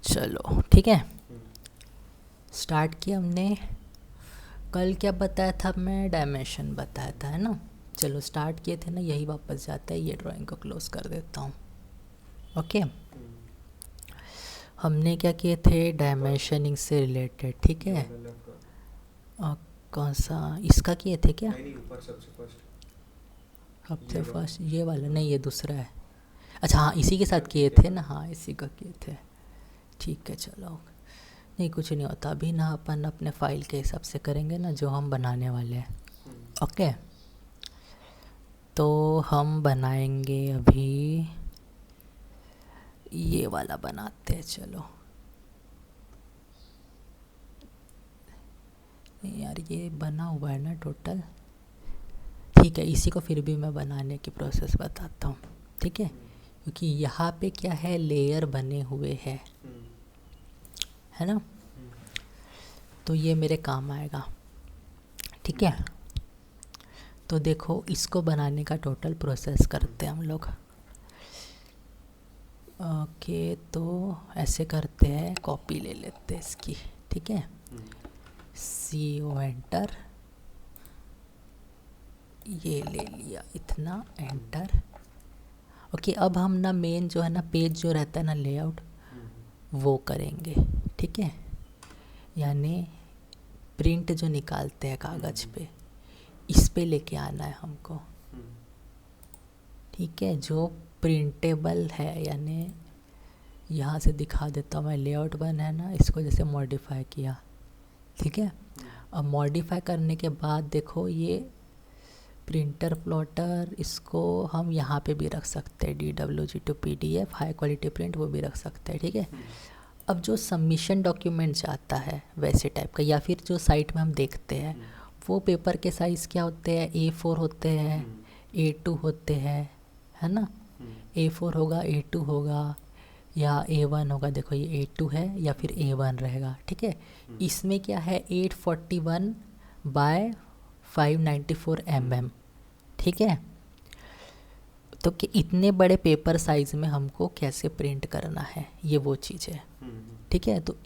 चलो ठीक है, स्टार्ट किया हमने। कल क्या बताया था, मैं डायमेंशन बताया था, है ना। चलो स्टार्ट किए थे ना, यही वापस जाता है। ये ड्राइंग को क्लोज कर देता हूँ। ओके, हमने क्या किए थे, डायमेंशनिंग से रिलेटेड, ठीक है। कौन सा, इसका किए थे क्या? नहीं, ऊपर सबसे फर्स्ट। सबसे ये वाला। फर्स्ट ये वाला नहीं, ये दूसरा है। अच्छा हाँ, इसी के साथ किए ठीक है, थे ना, हाँ इसी का किए थे। ठीक है चलो, नहीं कुछ नहीं होता अभी ना, अपन अपने फाइल के हिसाब से करेंगे ना जो हम बनाने वाले हैं। ओके, तो हम बनाएंगे अभी ये वाला बनाते हैं। चलो यार, ये बना हुआ है ना टोटल, ठीक है। इसी को फिर भी मैं बनाने की प्रोसेस बताता हूँ, ठीक है। क्योंकि यहाँ पे क्या है, लेयर बने हुए हैं, है ना। तो ये मेरे काम आएगा, ठीक है। तो देखो, इसको बनाने का टोटल प्रोसेस करते हैं हम लोग। ओके, तो ऐसे करते हैं, कॉपी ले लेते हैं इसकी, ठीक है। CO एंटर, ये ले लिया इतना, एंटर। ओके, अब हम ना मेन जो है ना, पेज जो रहता है ना, लेआउट, वो करेंगे, ठीक है। यानी प्रिंट जो निकालते हैं कागज़ पे, इस पे लेके आना है हमको, ठीक है। जो प्रिंटेबल है, यानी यहाँ से दिखा देता हूँ मैं, लेआउट वन है ना, इसको जैसे मॉडिफाई किया, ठीक है। अब मॉडिफाई करने के बाद देखो, ये प्रिंटर प्लॉटर, इसको हम यहाँ पे भी रख सकते हैं, DWG to PDF high quality print, वो भी रख सकते हैं, ठीक है। अब जो सबमिशन डॉक्यूमेंट जाता है वैसे टाइप का, या फिर जो साइट में हम देखते हैं, वो पेपर के साइज़ क्या होते हैं, A4 होते हैं, A2 होते हैं, है ना। A4 होगा, A2 होगा, या A1 होगा। देखो ये A2 है या फिर A1 रहेगा, ठीक है। इसमें क्या है, 841 बाय 594 mm, ठीक है। तो कि इतने बड़े पेपर साइज़ में हमको कैसे प्रिंट करना है, ये वो चीज़ है, ठीक है। तो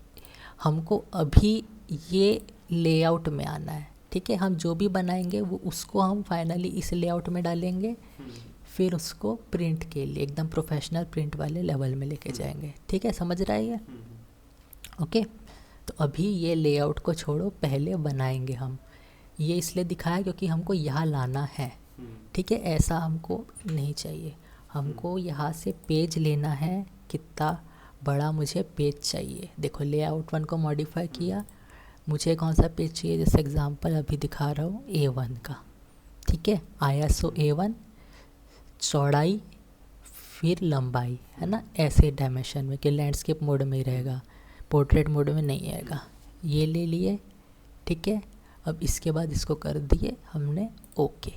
हमको अभी ये लेआउट में आना है, ठीक है। हम जो भी बनाएंगे वो उसको हम फाइनली इस लेआउट में डालेंगे, फिर उसको प्रिंट के लिए एकदम प्रोफेशनल प्रिंट वाले लेवल में लेके जाएंगे, ठीक है। समझ रहा है ये? ओके, तो अभी ये लेआउट को छोड़ो, पहले बनाएंगे हम। ये इसलिए दिखाया क्योंकि हमको यहाँ लाना है, ठीक है। ऐसा हमको नहीं चाहिए, हमको यहाँ से पेज लेना है। कितना बड़ा मुझे पेज चाहिए, देखो लेआउट वन को मॉडिफाई किया, मुझे कौन सा पेज चाहिए, जैसे एग्जांपल अभी दिखा रहा हूँ A1 का, ठीक है। ISO A1, चौड़ाई फिर लंबाई, है ना, ऐसे डायमेंशन में कि लैंडस्केप मोड में ही रहेगा, पोर्ट्रेट मोड में नहीं आएगा। ये ले लिए, ठीक है। अब इसके बाद इसको कर दिए हमने ओके,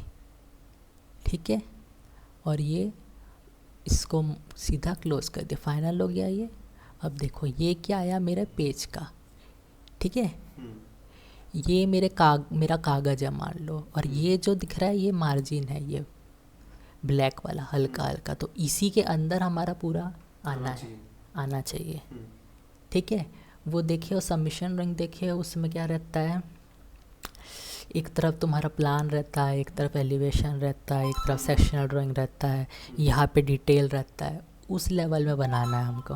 ठीक है। और ये इसको सीधा क्लोज कर दिया, फाइनल हो गया ये। अब देखो ये क्या आया, मेरे पेज का, ठीक है। ये मेरा कागज़ है मान लो, और ये जो दिख रहा है ये मार्जिन है, ये ब्लैक वाला हल्का हल्का, तो इसी के अंदर हमारा पूरा आना चाहिए, ठीक है। वो देखिए, सबमिशन रंग देखिए, उसमें क्या रहता है, एक तरफ तुम्हारा प्लान रहता है, एक तरफ एलिवेशन रहता है, एक तरफ सेक्शनल ड्राइंग रहता है, यहाँ पे डिटेल रहता है। उस लेवल में बनाना है हमको,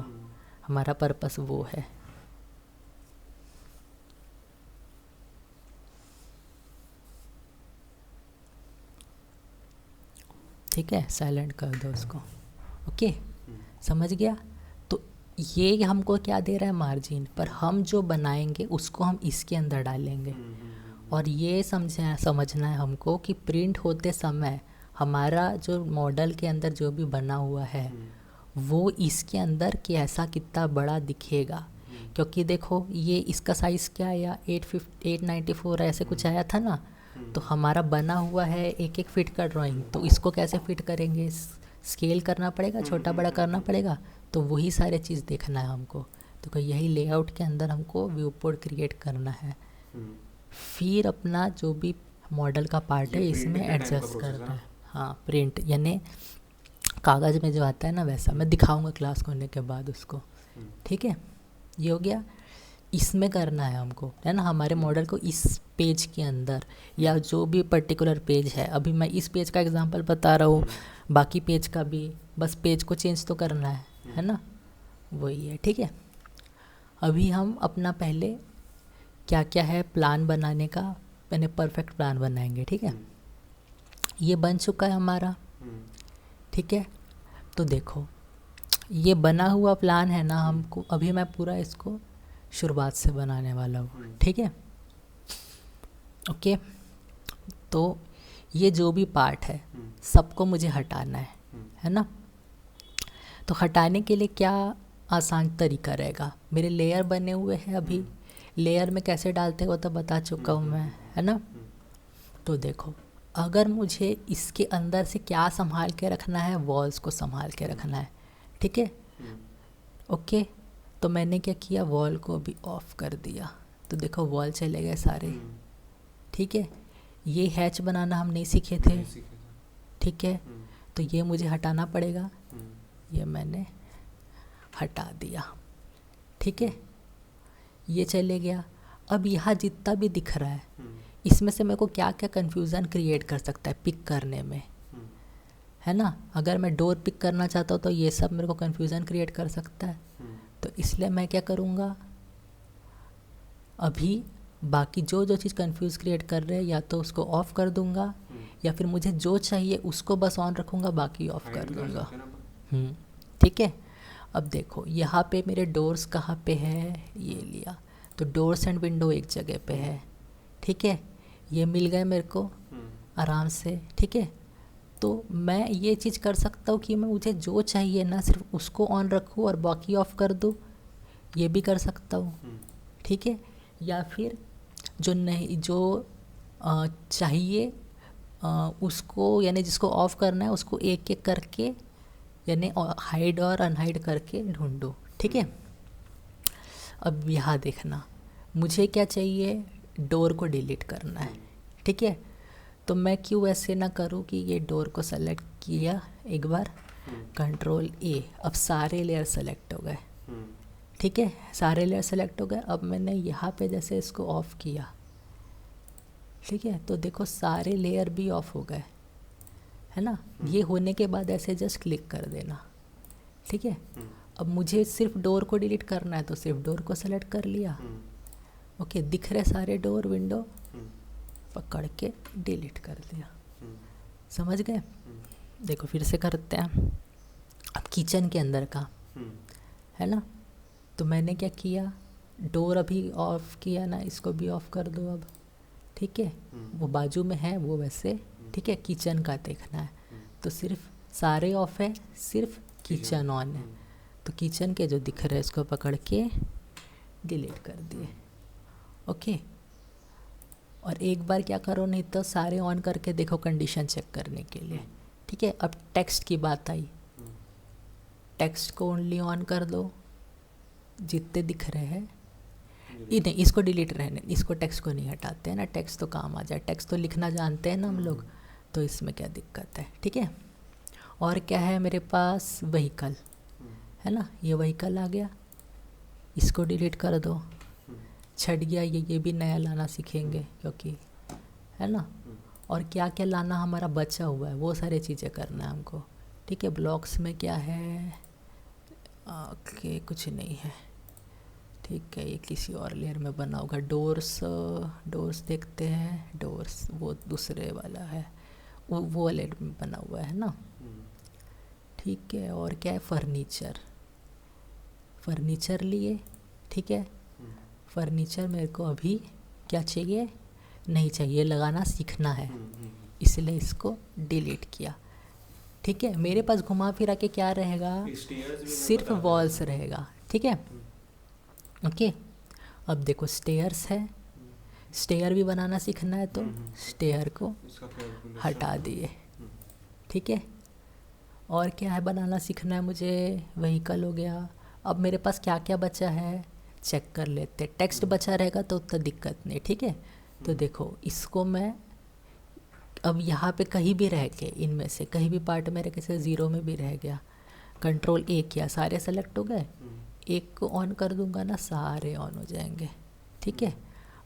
हमारा पर्पस वो है, ठीक है। साइलेंट कर दो उसको, ओके, समझ गया। तो ये हमको क्या दे रहा है, मार्जिन, पर हम जो बनाएंगे उसको हम इसके अंदर डालेंगे। और ये समझना है हमको कि प्रिंट होते समय हमारा जो मॉडल के अंदर जो भी बना हुआ है वो इसके अंदर कैसा, कितना बड़ा दिखेगा। क्योंकि देखो ये इसका साइज़ क्या आया, 894 ऐसे कुछ आया था ना। तो हमारा बना हुआ है 1-1 फीट का ड्राइंग, तो इसको कैसे फिट करेंगे, स्केल करना पड़ेगा, छोटा बड़ा करना पड़ेगा। तो वही सारे चीज़ देखना है हमको। तो यही लेआउट के अंदर हमको व्यू पोर्ट क्रिएट करना है, फिर अपना जो भी मॉडल का पार्ट है इसमें एडजस्ट करना है। हाँ, प्रिंट यानी कागज़ में जो आता है ना वैसा, मैं दिखाऊंगा क्लास को होने के बाद उसको, ठीक है। ये हो गया। इसमें करना है हमको, है ना, हमारे मॉडल को इस पेज के अंदर या जो भी पर्टिकुलर पेज है, अभी मैं इस पेज का एग्जांपल बता रहा हूँ, बाकी पेज का भी, बस पेज को चेंज तो करना है ना, वही है। ठीक है, अभी हम अपना पहले क्या क्या है प्लान बनाने का, मैंने परफेक्ट प्लान बनाएंगे। ठीक है, ये बन चुका है हमारा। ठीक है, तो देखो ये बना हुआ प्लान है ना हमको, अभी मैं पूरा इसको शुरुआत से बनाने वाला हूँ। ठीक है, ओके, तो ये जो भी पार्ट है सबको मुझे हटाना है ना। तो हटाने के लिए क्या आसान तरीका रहेगा, मेरे लेयर बने हुए हैं, अभी लेयर में कैसे डालते हो तो बता चुका हूँ मैं, है ना। तो देखो अगर मुझे इसके अंदर से क्या संभाल के रखना है, वॉल्स को संभाल के रखना है। ठीक है, ओके, तो मैंने क्या किया, वॉल को भी ऑफ कर दिया, तो देखो वॉल चले गए सारे। ठीक है, ये हैच बनाना हम नहीं सीखे थे। ठीक है, तो ये मुझे हटाना पड़ेगा, ये मैंने हटा दिया। ठीक है, ये चले गया। अब यहाँ जितना भी दिख रहा है इसमें से मेरे को क्या क्या कन्फ्यूज़न क्रिएट कर सकता है पिक करने में, है ना। अगर मैं डोर पिक करना चाहता हूँ तो ये सब मेरे को कन्फ्यूज़न क्रिएट कर सकता है। तो इसलिए मैं क्या करूँगा, अभी बाकी जो जो चीज़ कंफ्यूज क्रिएट कर रहे हैं या तो उसको ऑफ़ कर दूंगा, या फिर मुझे जो चाहिए उसको बस ऑन रखूँगा, बाकी ऑफ़ कर दूंगा। ठीक है, अब देखो यहाँ पे मेरे डोर्स कहाँ पे है, ये लिया, तो डोर्स एंड विंडो एक जगह पे है। ठीक है, ये मिल गए मेरे को आराम से। ठीक है, तो मैं ये चीज़ कर सकता हूँ कि मैं मुझे जो चाहिए ना सिर्फ उसको ऑन रखूँ और बाकी ऑफ़ कर दूँ, ये भी कर सकता हूँ। ठीक है, या फिर जो नहीं, जो चाहिए उसको, यानी जिसको ऑफ़ करना है उसको एक एक करके, यानी हाइड और अनहाइड करके ढूंढो। ठीक है, अब यहाँ देखना, मुझे क्या चाहिए, डोर को डिलीट करना है। ठीक है, तो मैं क्यों ऐसे ना करूँ कि ये डोर को सेलेक्ट किया एक बार, कंट्रोल ए, अब सारे लेयर सेलेक्ट हो गए। ठीक है, सारे लेयर सेलेक्ट हो गए। अब मैंने यहाँ पे जैसे इसको ऑफ़ किया, ठीक है, तो देखो सारे लेयर भी ऑफ़ हो गए, है ना। ये होने के बाद ऐसे जस्ट क्लिक कर देना। ठीक है, अब मुझे सिर्फ डोर को डिलीट करना है तो सिर्फ डोर को सेलेक्ट कर लिया। ओके, दिख रहे सारे डोर विंडो, पकड़ के डिलीट कर दिया। समझ गए। देखो फिर से करते हैं, अब किचन के अंदर का, है ना। तो मैंने क्या किया, डोर अभी ऑफ़ किया ना, इसको भी ऑफ़ कर दो अब। ठीक है, वो बाजू में है वो वैसे। ठीक है, किचन का देखना है तो सिर्फ सारे ऑफ़ है, सिर्फ किचन ऑन है। तो किचन के जो दिख रहे हैं इसको पकड़ के डिलीट कर दिए। ओके, और एक बार क्या करो, नहीं तो सारे ऑन करके देखो कंडीशन चेक करने के लिए। ठीक है, अब टेक्स्ट की बात आई, टेक्स्ट को ओनली ऑन कर दो, जितने दिख रहे हैं नहीं, इसको डिलीट रहने, इसको टेक्स्ट को नहीं हटाते हैं ना, टेक्स्ट तो काम आ जाए, टेक्स्ट तो लिखना जानते हैं ना हम लोग, तो इसमें क्या दिक्कत है। ठीक है, और क्या है मेरे पास, व्हीकल है ना, ये व्हीकल आ गया, इसको डिलीट कर दो, छट गया ये भी नया लाना सीखेंगे क्योंकि, है ना। और क्या क्या लाना हमारा बचा हुआ है वो सारी चीज़ें करना है हमको। ठीक है, ब्लॉक्स में क्या है, ओके कुछ नहीं है। ठीक है, ये किसी और लेयर में बना होगा। डोर्स, डोर्स देखते हैं, डोर्स वो दूसरे वाला है, वो लेयर में बना हुआ है ना। ठीक है, और क्या है, फर्नीचर, फर्नीचर लिए। ठीक है, फर्नीचर मेरे को अभी क्या चाहिए, नहीं चाहिए, लगाना सीखना है, इसलिए इसको डिलीट किया। ठीक है, मेरे पास घुमा फिरा के क्या रहेगा, सिर्फ वॉल्स रहेगा। ठीक है, ओके, अब देखो स्टेयर्स है, स्टेयर भी बनाना सीखना है तो स्टेयर को हटा दिए। ठीक है, और क्या है बनाना सीखना है मुझे, व्हीकल हो गया। अब मेरे पास क्या क्या बचा है चेक कर लेते, टेक्स्ट बचा रहेगा तो उतना दिक्कत नहीं। ठीक है, तो देखो इसको मैं अब यहाँ पे कहीं भी रह के, इनमें से कहीं भी पार्ट में रह के, जैसे ज़ीरो में भी रह गया, कंट्रोल ए किया, सारे सेलेक्ट हो गए, एक को ऑन कर दूंगा ना, सारे ऑन हो जाएंगे। ठीक है,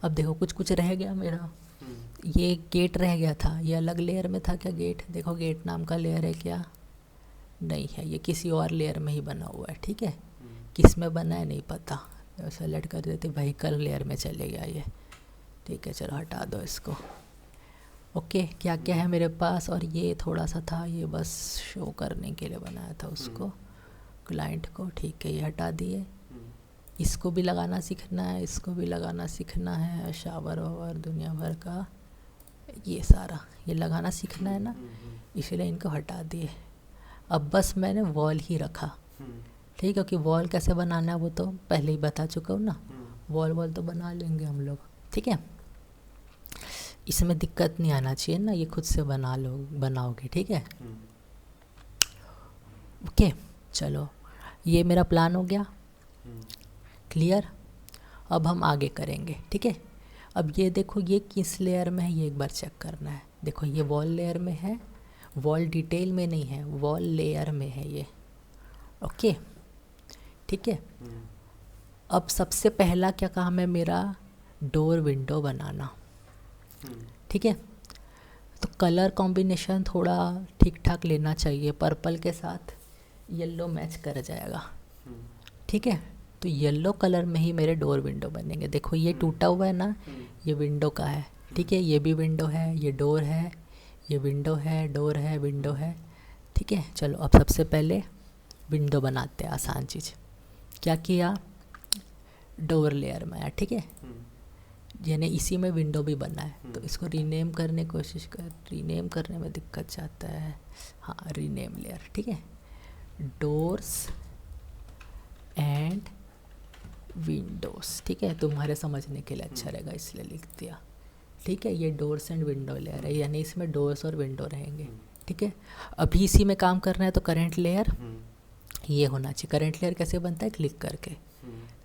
अब देखो कुछ कुछ रह गया मेरा। ये गेट रह गया था, ये अलग लेयर में था क्या गेट? देखो गेट नाम का लेयर है क्या? नहीं है, ये किसी और लेयर में ही बना हुआ है। ठीक है, किस में बना है नहीं पता, तो सेलेक्ट कर देते, व्हीकल लेयर में चले गया ये। ठीक है, चलो हटा दो इसको। ओके, क्या क्या है मेरे पास, और ये थोड़ा सा था, ये बस शो करने के लिए बनाया था उसको, क्लाइंट को। ठीक है, ये हटा दिए। इसको भी लगाना सीखना है, इसको भी लगाना सीखना है, शावर वावर दुनिया भर का ये सारा ये लगाना सीखना है ना, इसलिए इनको हटा दिए। अब बस मैंने वॉल ही रखा। ठीक है, क्योंकि वॉल कैसे बनाना है वो तो पहले ही बता चुका हूँ ना, वॉल तो बना लेंगे हम लोग। ठीक है, इसमें दिक्कत नहीं आना चाहिए ना, ये खुद से बनाओगे। ठीक है, ओके, चलो ये मेरा प्लान हो गया क्लियर। अब हम आगे करेंगे। ठीक है, अब ये देखो ये किस लेयर में है, ये एक बार चेक करना है। देखो ये वॉल लेयर में है, वॉल डिटेल में नहीं है, वॉल लेयर में है ये। ओके, ठीक है। अब सबसे पहला क्या काम है मेरा, डोर विंडो बनाना। ठीक है, तो कलर कॉम्बिनेशन थोड़ा ठीक ठाक लेना चाहिए, पर्पल के साथ येलो मैच कर जाएगा। ठीक है, तो येलो कलर में ही मेरे डोर विंडो बनेंगे। देखो ये टूटा हुआ है ना, ये विंडो का है। ठीक है, ये भी विंडो है, ये डोर है, ये विंडो है, डोर है, विंडो है। ठीक है, चलो अब सबसे पहले विंडो बनाते हैं। आसान चीज़ क्या किया, डोर लेयर में आया। ठीक है, यानी इसी में विंडो भी बना है, तो इसको रीनेम करने की कोशिश कर, रीनेम करने में दिक्कत जाता है। हाँ, रीनेम लेयर। ठीक है, डोर्स एंड विंडोज़। ठीक है, तुम्हारे समझने के लिए अच्छा रहेगा इसलिए लिख दिया। ठीक है, ये डोर्स एंड विंडो लेयर है, यानी इसमें डोर्स और विंडो रहेंगे। ठीक है, अभी इसी में काम करना है, तो करंट लेयर ये होना चाहिए। करंट लेयर कैसे बनता है, क्लिक करके,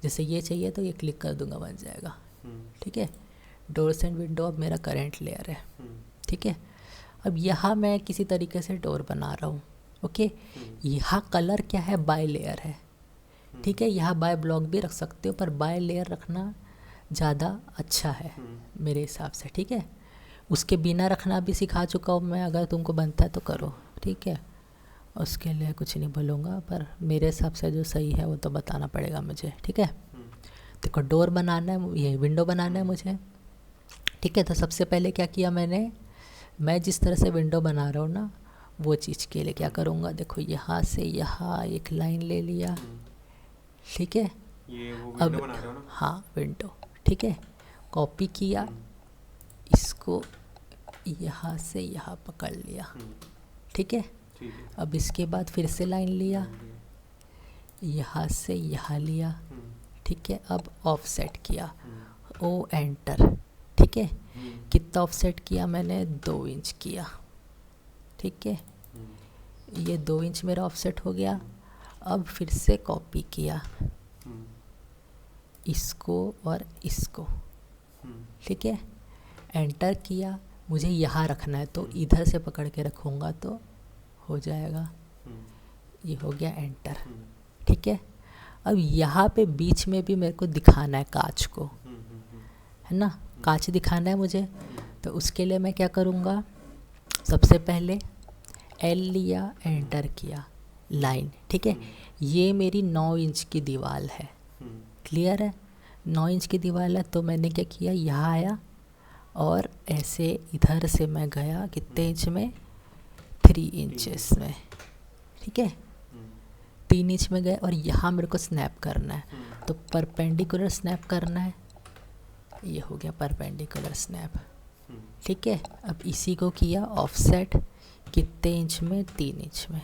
जैसे ये चाहिए तो ये क्लिक कर दूंगा, बन जाएगा। ठीक है, डोर्स एंड विंडो अब मेरा करंट लेयर है। ठीक है, अब यहाँ मैं किसी तरीके से डोर बना रहा हूँ। ओके, यहाँ कलर क्या है, बाय लेयर है। ठीक है, यहाँ बाय ब्लॉक भी रख सकते हो, पर बाय लेयर रखना ज़्यादा अच्छा है मेरे हिसाब से। ठीक है, उसके बिना रखना भी सिखा चुका हूँ मैं, अगर तुमको बनता है तो करो। ठीक है, उसके लिए कुछ नहीं बोलूँगा, पर मेरे हिसाब से जो सही है वो तो बताना पड़ेगा मुझे। ठीक है, देखो डोर बनाना है, ये विंडो बनाना है मुझे। ठीक है, तो सबसे पहले क्या किया मैंने, मैं जिस तरह से विंडो बना रहा हूँ ना, वो चीज़ के लिए क्या करूँगा, देखो यहाँ से यहाँ एक लाइन ले लिया। ठीक है, ये वो अब विंडो बना रहे हो ना? हाँ विंडो। ठीक है, कॉपी किया, इसको यहाँ से यहाँ पकड़ लिया। ठीक है, ठीक है। अब इसके बाद फिर से लाइन लिया, यहाँ से यहाँ लिया। ठीक है, अब ऑफसेट किया, ओ एंटर। ठीक है, कितना ऑफसेट किया मैंने, 2 इंच किया। ठीक है, ये 2 इंच मेरा ऑफसेट हो गया। अब फिर से कॉपी किया इसको और इसको। ठीक है, एंटर किया, मुझे यहाँ रखना है तो इधर से पकड़ के रखूँगा तो हो जाएगा। ये हो गया एंटर। ठीक है, अब यहाँ पे बीच में भी मेरे को दिखाना है कांच को, है ना, कांच दिखाना है मुझे। तो उसके लिए मैं क्या करूँगा, सबसे पहले एल लिया, एंटर किया, लाइन। ठीक है, ये मेरी 9 इंच की दीवार है। क्लियर है, 9 इंच की दीवार है, तो मैंने क्या किया, यहाँ आया और ऐसे इधर से मैं गया कितने इंच में, 3 इंचेस में। ठीक है, 3 इंच में गए और यहाँ मेरे को स्नैप करना है, तो परपेंडिकुलर स्नैप करना है। ये हो गया परपेंडिकुलर स्नैप। ठीक है, अब इसी को किया ऑफसेट कितने इंच में, 3 इंच में।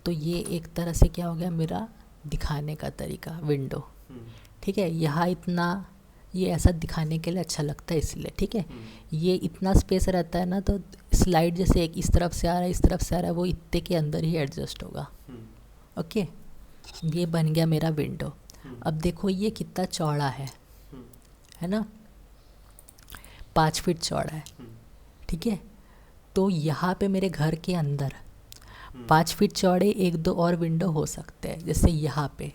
तो ये एक तरह से क्या हो गया मेरा दिखाने का तरीका, विंडो। ठीक है, यहाँ इतना, ये ऐसा दिखाने के लिए अच्छा लगता है इसलिए। ठीक है, ये इतना स्पेस रहता है ना, तो स्लाइड जैसे एक इस तरफ से आ रहा है, इस तरफ से आ रहा है, वो इतने के अंदर ही एडजस्ट होगा। ओके, ये बन गया मेरा विंडो। अब देखो ये कितना चौड़ा है ना, 5 फीट चौड़ा है। ठीक है, तो यहाँ पे मेरे घर के अंदर 5 फीट चौड़े एक दो और विंडो हो सकते हैं, जैसे यहाँ पे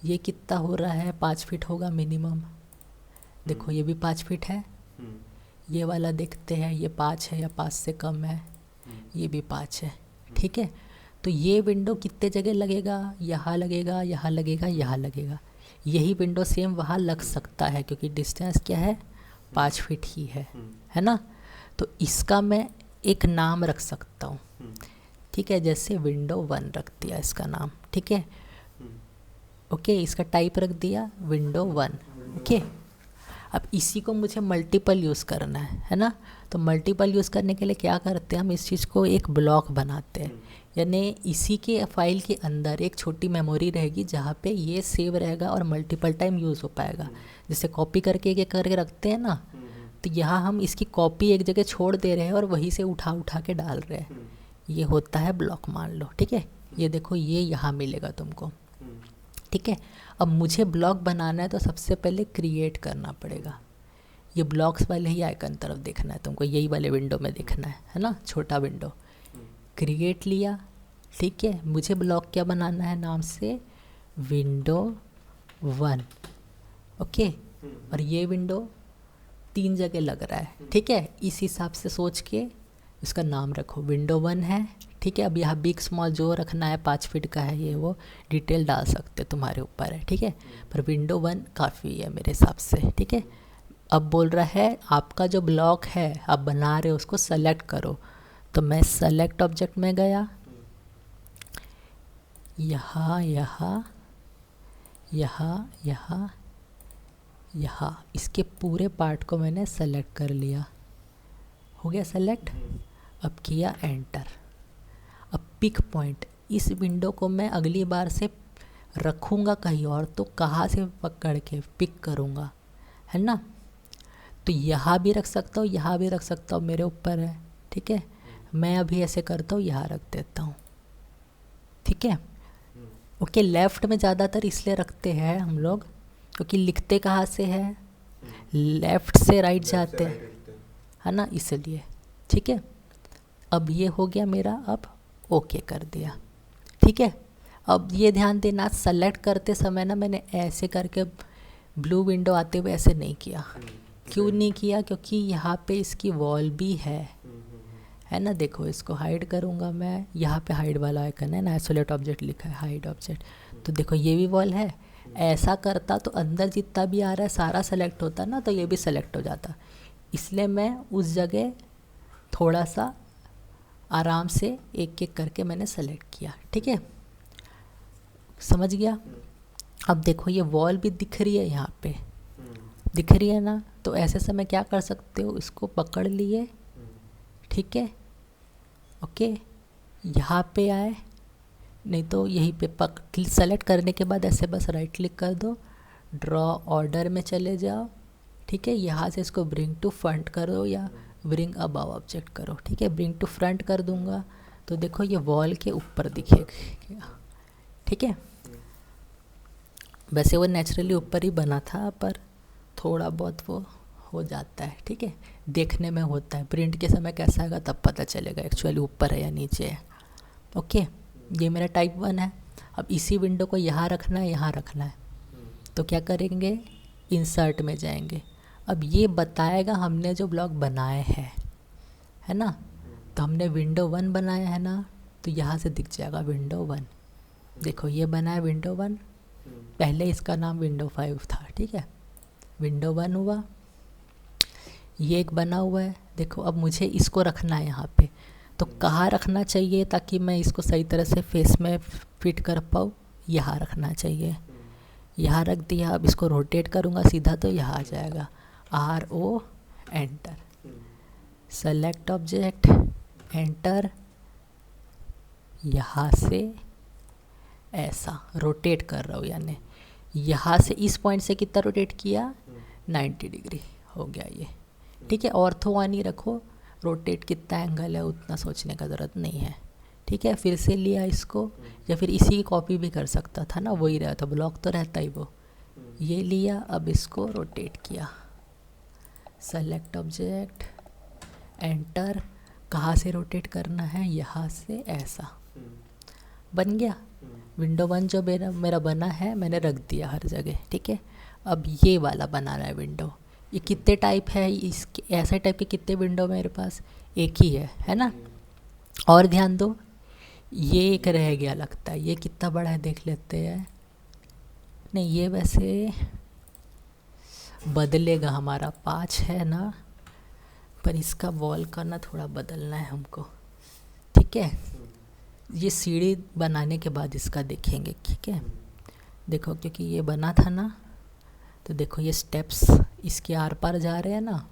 ये कितना हो रहा है, 5 फीट होगा मिनिमम। देखो ये भी 5 फीट है, ये वाला देखते हैं ये 5 है या 5 से कम है, ये भी 5 है, ठीक है। तो ये विंडो कितने जगह लगेगा, यहाँ लगेगा, यहाँ लगेगा, यहाँ लगेगा। यही विंडो सेम वहाँ लग सकता है क्योंकि डिस्टेंस क्या है, 5 फीट ही है ना। तो इसका मैं एक नाम रख सकता हूँ, ठीक है, जैसे विंडो 1 रख दिया इसका नाम, ठीक है, ओके। इसका टाइप रख दिया विंडो 1, ओके। अब इसी को मुझे मल्टीपल यूज़ करना है ना। तो मल्टीपल यूज़ करने के लिए क्या करते हैं हम, इस चीज़ को एक ब्लॉक बनाते हैं, यानी इसी के फाइल के अंदर एक छोटी मेमोरी रहेगी जहाँ पे ये सेव रहेगा और मल्टीपल टाइम यूज़ हो पाएगा। जैसे कॉपी करके एक करके रखते हैं ना, तो यहाँ हम इसकी कॉपी एक जगह छोड़ दे रहे हैं और वहीं से उठा उठा के डाल रहे हैं। ये होता है ब्लॉक, मान लो, ठीक है। ये देखो ये यहाँ मिलेगा तुमको, ठीक है। अब मुझे ब्लॉक बनाना है तो सबसे पहले क्रिएट करना पड़ेगा। ये ब्लॉक्स वाले ही आइकन तरफ देखना है तुमको, यही वाले विंडो में देखना है ना, छोटा विंडो। क्रिएट लिया, ठीक है। मुझे ब्लॉक क्या बनाना है, नाम से विंडो 1, ओके। और ये विंडो 3 जगह लग रहा है, ठीक है। इस हिसाब से सोच के इसका नाम रखो, विंडो 1 है, ठीक है। अब यहाँ बिग स्मॉल जो रखना है, 5 फीट का है ये, वो डिटेल डाल सकते, तुम्हारे ऊपर है, ठीक है। पर विंडो 1 काफ़ी है मेरे हिसाब से, ठीक है। अब बोल रहा है आपका जो ब्लॉक है आप बना रहे हो उसको सेलेक्ट करो। तो मैं सेलेक्ट ऑब्जेक्ट में गया, यहाँ यहाँ यहाँ यहाँ यहाँ इसके पूरे पार्ट को मैंने सेलेक्ट कर लिया, हो गया सेलेक्ट। अब किया एंटर। अब पिक पॉइंट, इस विंडो को मैं अगली बार से रखूँगा कहीं और, तो कहाँ से पकड़ के पिक करूँगा, है ना। तो यहाँ भी रख सकता हूँ, यहाँ भी रख सकता हूँ, मेरे ऊपर है, ठीक है। मैं अभी ऐसे करता हूँ, यहाँ रख देता हूँ, ठीक है, ओके। लेफ़्ट में ज़्यादातर इसलिए रखते हैं हम लोग क्योंकि लिखते कहाँ से है, लेफ़्ट से राइट जाते हैं, है ना, इसलिए, ठीक है। अब ये हो गया मेरा, अब ओके कर दिया, ठीक है। अब ये ध्यान देना, सेलेक्ट करते समय ना मैंने ऐसे करके ब्लू विंडो आते हुए ऐसे नहीं किया। क्यों नहीं किया, क्योंकि यहाँ पे इसकी वॉल भी है ना। देखो इसको हाइड करूँगा मैं, यहाँ पे हाइड वाला आइकन है ना, आइसोलेट ऑब्जेक्ट लिखा है, हाइड ऑब्जेक्ट। तो देखो ये भी वॉल है, ऐसा करता तो अंदर जितना भी आ रहा है सारा सेलेक्ट होता ना, तो ये भी सेलेक्ट हो जाता। इसलिए मैं उस जगह थोड़ा सा आराम से एक एक करके मैंने सेलेक्ट किया, ठीक है, समझ गया। अब देखो ये वॉल भी दिख रही है, यहाँ पे दिख रही है ना। तो ऐसे समय क्या कर सकते हो, इसको पकड़ लिए, ठीक है, ओके। यहाँ पे आए, नहीं तो यहीं पे सेलेक्ट करने के बाद ऐसे बस राइट क्लिक कर दो, ड्रॉ ऑर्डर में चले जाओ, ठीक है। यहाँ से इसको ब्रिंग टू फ्रंट करो या ब्रिंग अबव ऑब्जेक्ट करो, ठीक है। ब्रिंग टू फ्रंट कर दूंगा तो देखो ये वॉल के ऊपर दिखेगा, ठीक है। वैसे वो नेचुरली ऊपर ही बना था, पर थोड़ा बहुत वो हो जाता है, ठीक है, देखने में होता है। प्रिंट के समय कैसा आएगा तब पता चलेगा एक्चुअली ऊपर है या नीचे है, ओके। ये मेरा टाइप 1 है। अब इसी विंडो को यहाँ रखना है, यहाँ रखना है, तो क्या करेंगे, इंसर्ट में जाएंगे। अब ये बताएगा हमने जो ब्लॉक बनाए हैं, है ना। तो हमने विंडो 1 बनाया है ना, तो यहाँ से दिख जाएगा विंडो 1। देखो ये बना है विंडो 1, पहले इसका नाम विंडो 5 था, ठीक है। विंडो 1 हुआ, ये एक बना हुआ है। देखो अब मुझे इसको रखना है यहाँ पे, तो कहाँ रखना चाहिए ताकि मैं इसको सही तरह से फेस में फिट कर पाऊँ, यहाँ रखना चाहिए, यहाँ रख दिया। अब इसको रोटेट करूँगा सीधा तो यहाँ आ जाएगा, RO enter, select object enter, यहाँ से ऐसा रोटेट कर रहा हूँ, यानी यहाँ से इस पॉइंट से कितना रोटेट किया, 90 डिग्री हो गया ये, ठीक है। ऑर्थो वन ही रखो, रोटेट कितना एंगल है उतना सोचने का ज़रूरत नहीं है, ठीक है। फिर से लिया इसको, या फिर इसी की कॉपी भी कर सकता था ना, वही रहता, ब्लॉक तो रहता ही वो। ये लिया, अब इसको रोटेट किया, सेलेक्ट ऑब्जेक्ट एंटर, कहाँ से रोटेट करना है, यहाँ से ऐसा, बन गया। विंडो 1 जो मेरा मेरा बना है मैंने रख दिया हर जगह, ठीक है। अब ये वाला बनाना है विंडो। ये कितने टाइप है, इसके ऐसे टाइप के कितने विंडो मेरे पास, एक ही है ना। और ध्यान दो, ये एक रह गया लगता है, ये कितना बड़ा है देख लेते हैं। नहीं ये वैसे बदलेगा, हमारा 5 है ना, पर इसका वॉल का ना थोड़ा बदलना है हमको, ठीक है। ये सीढ़ी बनाने के बाद इसका देखेंगे, ठीक है। देखो क्योंकि ये बना था ना, तो देखो ये स्टेप्स इसके आर पार जा रहे हैं ना,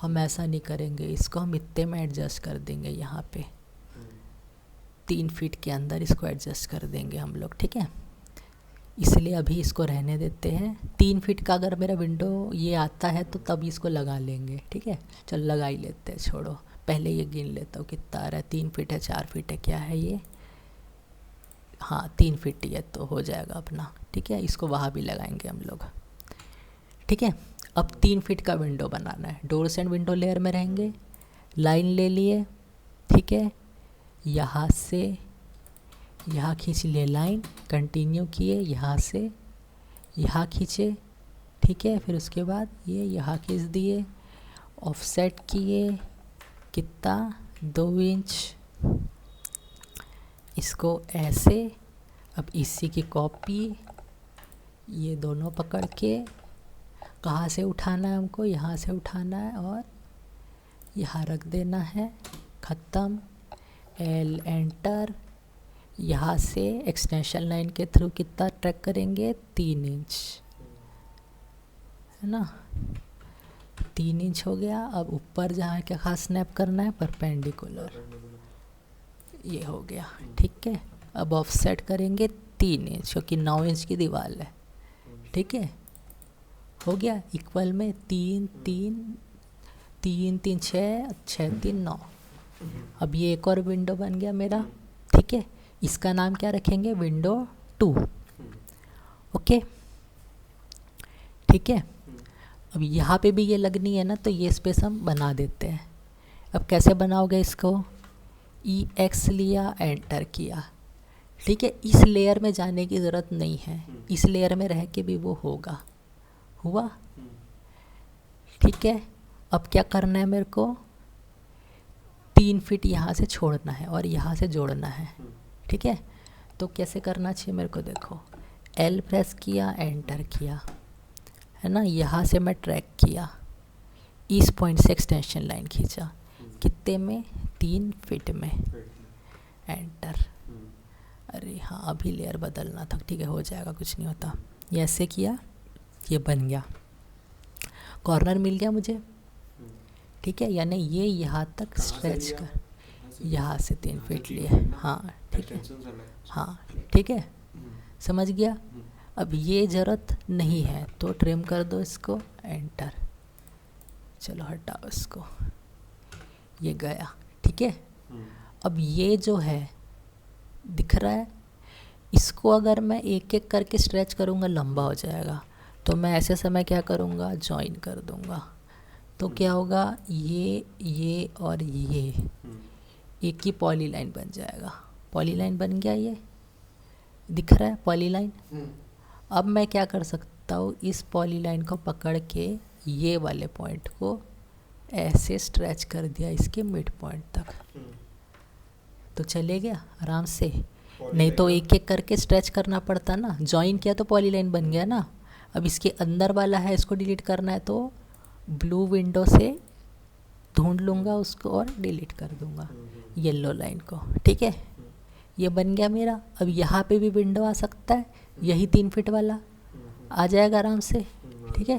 हम ऐसा नहीं करेंगे, इसको हम इतने में एडजस्ट कर देंगे, यहाँ पे 3 फीट के अंदर इसको एडजस्ट कर देंगे हम लोग, ठीक है। इसलिए अभी इसको रहने देते हैं। 3 फीट का अगर मेरा विंडो ये आता है तो तब इसको लगा लेंगे, ठीक है। चल लगा ही लेते हैं, छोड़ो, पहले ये गिन लेता हूँ कितना आ रहा है। 3 फीट है, 4 फीट है, क्या है ये, हाँ 3 फीट ही है, तो हो जाएगा अपना, ठीक है। इसको वहाँ भी लगाएंगे हम लोग, ठीक है। अब 3 फीट का विंडो बनाना है। डोर्स एंड विंडो लेयर में रहेंगे, लाइन ले लिए, ठीक है। यहाँ से यहाँ खींच लिए लाइन, कंटिन्यू किए, यहाँ से यहाँ खींचे, ठीक है। फिर उसके बाद ये यहाँ खींच दिए, ऑफसेट किए, कितना 2 इंच, इसको ऐसे। अब इसी की कॉपी, ये दोनों पकड़ के कहाँ से उठाना है हमको, यहाँ से उठाना है और यहाँ रख देना है, ख़त्म। L enter. यहाँ से एक्सटेंशन लाइन के थ्रू कितना ट्रैक करेंगे, 3 इंच, है ना, 3 इंच हो गया। अब ऊपर जहाँ क्या खास स्नैप करना है, परपेंडिकुलर, ये हो गया, ठीक है। अब ऑफसेट करेंगे 3 इंच, क्योंकि 9 इंच की दीवार है, ठीक है। हो गया, इक्वल में 3 3 3 3 6 6 3 9। अब ये एक और विंडो बन गया मेरा, ठीक है। इसका नाम क्या रखेंगे, विंडो 2, ओके, ठीक है। अब यहाँ पे भी ये लगनी है ना, तो ये स्पेस हम बना देते हैं। अब कैसे बनाओगे इसको, EX लिया, एंटर किया, ठीक है। इस लेयर में जाने की ज़रूरत नहीं है, इस लेयर में रह के भी वो होगा, हुआ, ठीक है। अब क्या करना है मेरे को, 3 फीट यहाँ से छोड़ना है और यहाँ से जोड़ना है, ठीक है। तो कैसे करना चाहिए मेरे को, देखो L प्रेस किया, एंटर किया, है ना। यहाँ से मैं ट्रैक किया, इस पॉइंट से एक्सटेंशन लाइन खींचा, कितने में, 3 फीट में, एंटर। अरे हाँ अभी लेयर बदलना था, ठीक है, हो जाएगा, कुछ नहीं होता। ये ऐसे किया, ये बन गया, कॉर्नर मिल गया मुझे, ठीक है। यानी ये यहाँ तक स्ट्रेच कर, यहाँ से 3 फीट लिए, हाँ ठीक है, हाँ ठीक है, समझ गया। अब ये ज़रूरत नहीं है तो ट्रिम कर दो इसको, एंटर। चलो हटाओ इसको, ये गया, ठीक है। अब ये जो है दिख रहा है, इसको अगर मैं एक एक करके स्ट्रेच करूँगा लंबा हो जाएगा, तो मैं ऐसे समय क्या करूँगा, जॉइन कर दूँगा। तो क्या होगा, ये और ये एक ही पॉली लाइन बन जाएगा। पॉली लाइन बन गया, ये दिख रहा है पॉली लाइन। अब मैं क्या कर सकता हूँ, इस पॉली लाइन को पकड़ के ये वाले पॉइंट को ऐसे स्ट्रेच कर दिया इसके मिड पॉइंट तक, तो चले गया आराम से। नहीं तो एक एक करके स्ट्रेच करना पड़ता ना, जॉइन किया तो पॉली लाइन बन गया ना। अब इसके अंदर वाला है, इसको डिलीट करना है तो ब्लू विंडो से ढूंढ लूँगा उसको और डिलीट कर दूँगा येलो लाइन को, ठीक है। ये बन गया मेरा। अब यहाँ पे भी विंडो आ सकता है, यही 3 फीट वाला आ जाएगा आराम से, ठीक है।